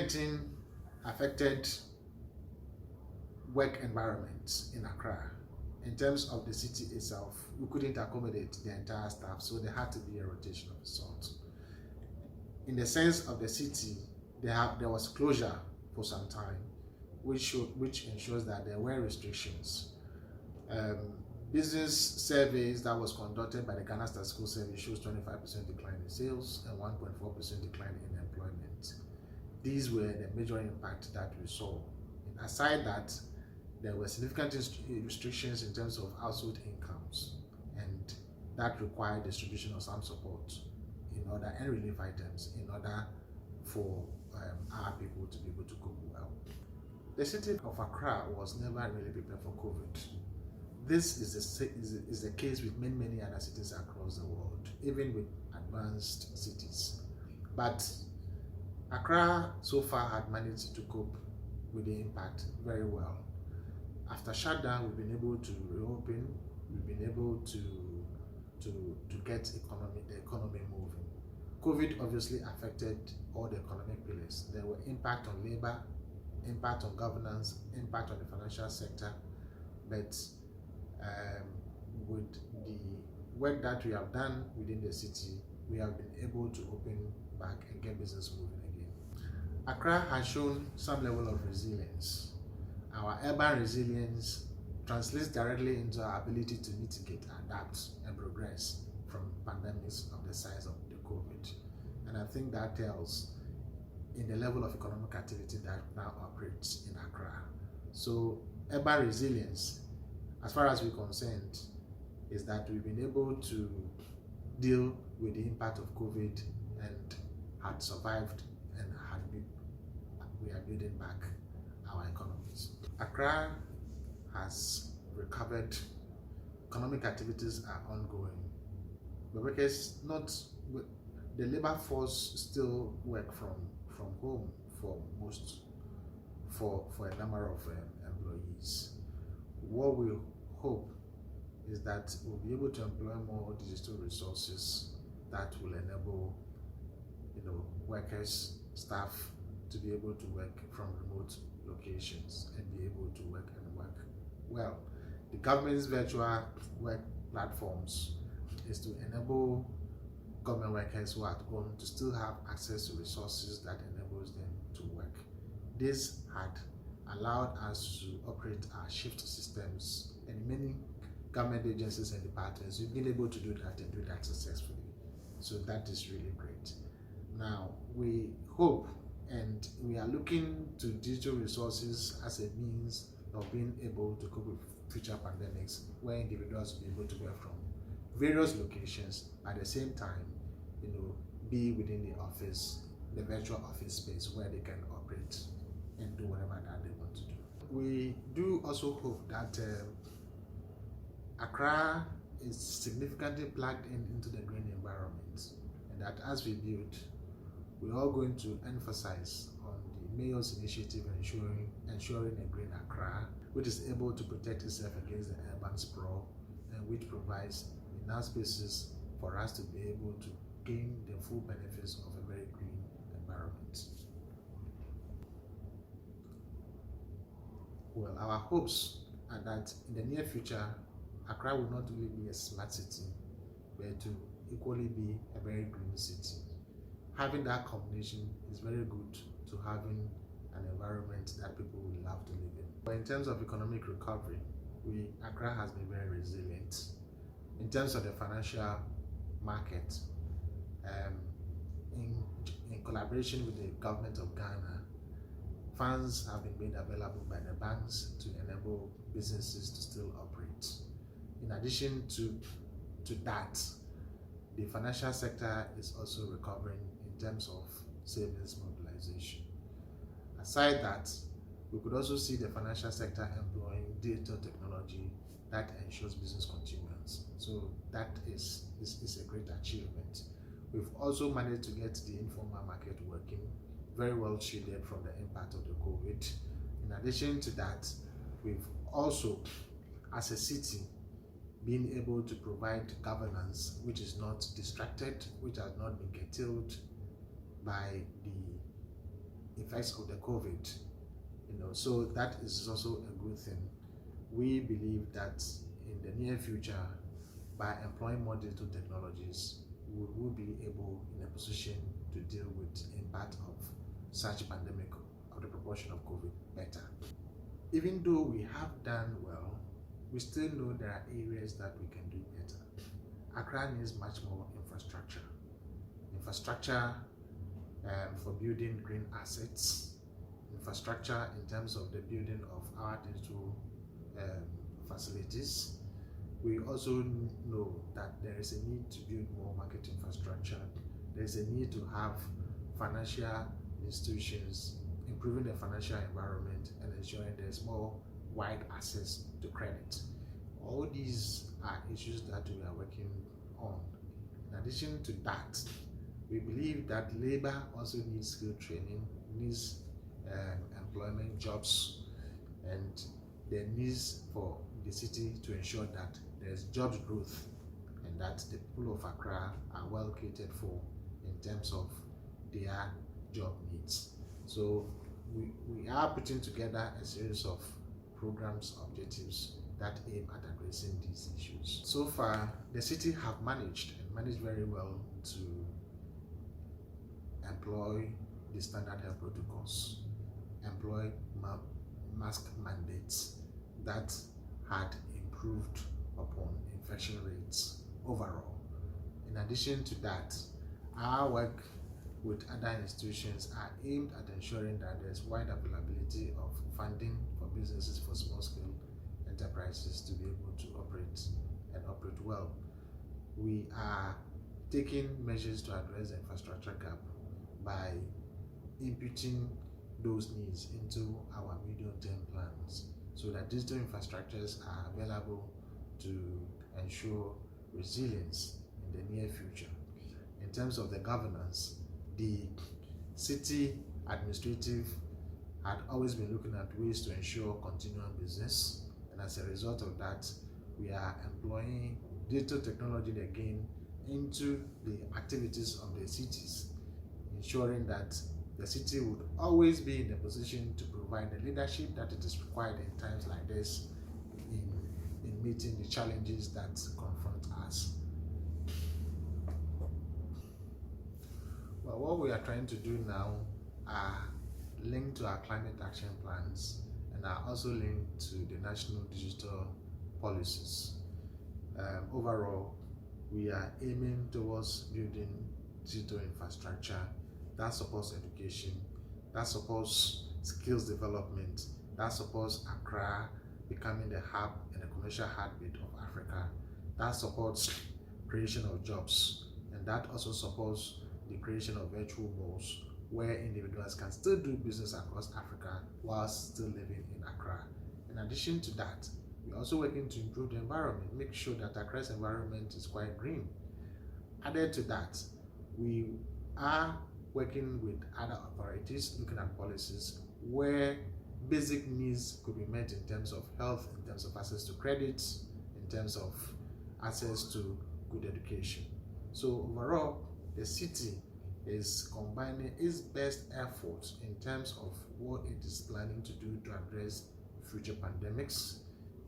COVID-19 affected work environments in Accra. In terms of the city itself, we couldn't accommodate the entire staff, so there had to be a rotation of sorts. In the sense of the city, there was closure for some time, which ensures that there were restrictions. Business surveys that was conducted by the Ghana Statistical Survey shows 25% decline in sales and 1.4% decline in employment. These were the major impact that we saw. And aside that, there were significant restrictions in terms of household incomes, and that required distribution of some support and relief items in order for our people to be able to cope well. The city of Accra was never really prepared for COVID. This is the case with many other cities across the world, even with advanced cities. But Accra so far had managed to cope with the impact very well. After shutdown, we've been able to reopen. We've been able to get the economy moving. COVID obviously affected all the economic pillars. There were impact on labor, impact on governance, impact on the financial sector, but with the work that we have done within the city, we have been able to open back and get business moving again. Accra has shown some level of resilience. Our urban resilience translates directly into our ability to mitigate, adapt, and progress from pandemics of the size of the COVID. And I think that tells in the level of economic activity that now operates in Accra. So urban resilience, as far as we're concerned, is that we've been able to deal with the impact of COVID and had survived, and we are building back our economies. Accra has recovered. Economic activities are ongoing, but because the labor force still work from home for a number of employees. What we hope is that we'll be able to employ more digital resources that will enable workers, staff to be able to work from remote locations and be able to work well. The government's virtual work platforms is to enable government workers who are at home to still have access to resources that enables them to work. This had allowed us to operate our shift systems, and many government agencies and departments we've been able to do that and do that successfully. So that is really great. Now we hope and we are looking to digital resources as a means of being able to cope with future pandemics, where individuals will be able to work from various locations at the same time, be within the office, the virtual office space where they can operate and do whatever that they want to do. We do also hope that Accra is significantly plugged into the green environment, and that as we build, we're all going to emphasize on the mayor's initiative ensuring a green Accra, which is able to protect itself against the urban sprawl, and which provides enough spaces for us to be able to gain the full benefits of a very green environment. Well, our hopes are that in the near future, Accra will not only be a smart city, but to equally be a very green city. Having that combination is very good to having an environment that people will love to live in. But in terms of economic recovery, Accra has been very resilient. In terms of the financial market, in collaboration with the government of Ghana, funds have been made available by the banks to enable businesses to still operate. In addition to that, the financial sector is also recovering in terms of savings mobilization. Aside that, we could also see the financial sector employing digital technology that ensures business continuance. So that is a great achievement. We've also managed to get the informal market working, very well shielded from the impact of the COVID. In addition to that, we've also, as a city, been able to provide governance which is not distracted, which has not been curtailed by the effects of the COVID, so that is also a good thing. We believe that in the near future, by employing more digital technologies, we will be able in a position to deal with impact of such pandemic of the proportion of COVID better. Even though we have done well, we still know there are areas that we can do better. Accra needs much more infrastructure. Infrastructure for building green assets, infrastructure in terms of the building of our digital facilities. We also know that there is a need to build more market infrastructure. There is a need to have financial institutions improving the financial environment and ensuring there's more wide access to credit. All these are issues that we are working on. In addition to that, we believe that labor also needs skill training, needs employment jobs, and there needs for the city to ensure that there's jobs growth and that the people of Accra are well catered for in terms of their job needs. So we are putting together a series of programs, objectives that aim at addressing these issues. So far, the city have managed very well to employ the standard health protocols, employ mask mandates that had improved upon infection rates overall. In addition to that, our work with other institutions are aimed at ensuring that there's wide availability of funding for businesses, for small-scale enterprises to be able to operate and operate well. We are taking measures to address the infrastructure gap by inputting those needs into our medium-term plans so that digital infrastructures are available to ensure resilience in the near future. In terms of the governance, the city administrative had always been looking at ways to ensure continual business, and as a result of that, we are employing digital technology again into the activities of the cities, ensuring that the city would always be in a position to provide the leadership that it is required in times like this in meeting the challenges that confront us. Well, what we are trying to do now are linked to our climate action plans and are also linked to the national digital policies. Overall, we are aiming towards building digital infrastructure that supports education, that supports skills development, that supports Accra becoming the hub and the commercial heartbeat of Africa, that supports creation of jobs, and that also supports the creation of virtual malls where individuals can still do business across Africa whilst still living in Accra. In addition to that, we're also working to improve the environment, make sure that Accra's environment is quite green. Added to that, we are working with other authorities looking at policies where basic needs could be met in terms of health, in terms of access to credit, in terms of access to good education. So overall, the city is combining its best efforts in terms of what it is planning to do to address future pandemics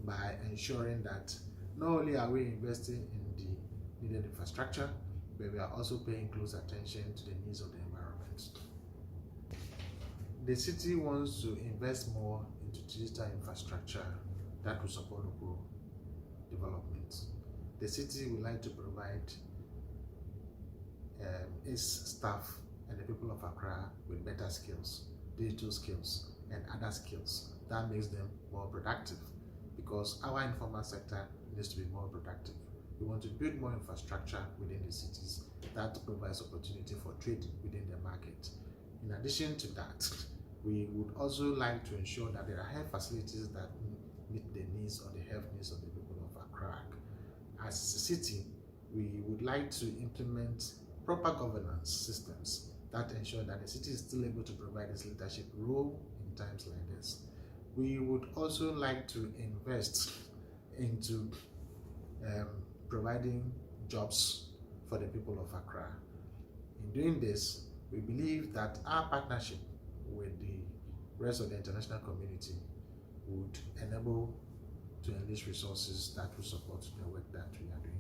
by ensuring that not only are we investing in the needed infrastructure, but we are also paying close attention to the needs of the environment. The city wants to invest more into digital infrastructure that will support local development. The city would like to provide its staff and the people of Accra with better skills, digital skills, and other skills that makes them more productive, because our informal sector needs to be more productive. We want to build more infrastructure within the cities that provides opportunity for trade within the market. In addition to that, we would also like to ensure that there are health facilities that meet the needs or the health needs of the people of Accra. As a city, we would like to implement proper governance systems that ensure that the city is still able to provide its leadership role in times like this. We would also like to invest into providing jobs for the people of Accra. In doing this, we believe that our partnership with rest of the international community would enable to enlist resources that will support the work that we are doing